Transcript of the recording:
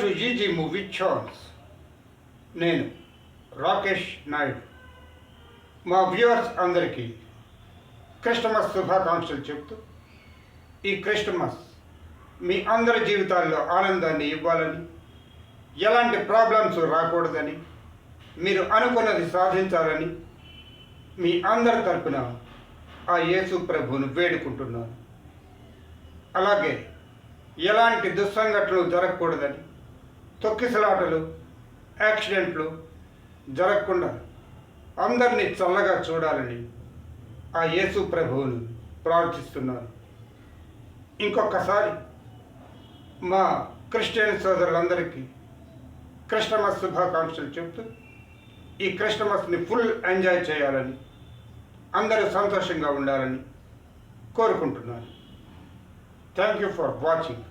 To GG movie chance. నేను రాకేష్ నాయుడు. మా viewers అందరికీ క్రిస్టమస్ శుభాకాంక్షలు చెప్తూ, ఈ క్రిస్టమస్ మీ అందరి జీవితాల్లో ఆనందాన్ని ఇవ్వాలని, ఎలాంటి ప్రాబ్లమ్స్ రాకూడదని, మీరు అనుకున్నది సాధించాలని మీ అందరి తరపున ఆ యేసు ప్రభువును వేడుకుంటున్నాను. అలాగే ఎలాంటి దుస్సంఘటనలు జరగకూడదని, తొక్కిసలాటలు, యాక్సిడెంట్లు జరగకుండా అందరినీ చల్లగా చూడాలని ఆ యేసు ప్రభువును ప్రార్థిస్తున్నాను. ఇంకొకసారి మా క్రిస్టియన్ సోదరులందరికీ క్రిస్టమస్ శుభాకాంక్షలు చెప్తూ, ఈ క్రిస్టమస్ని ఫుల్ ఎంజాయ్ చేయాలని, అందరూ సంతోషంగా ఉండాలని కోరుకుంటున్నాను. Thank you for watching.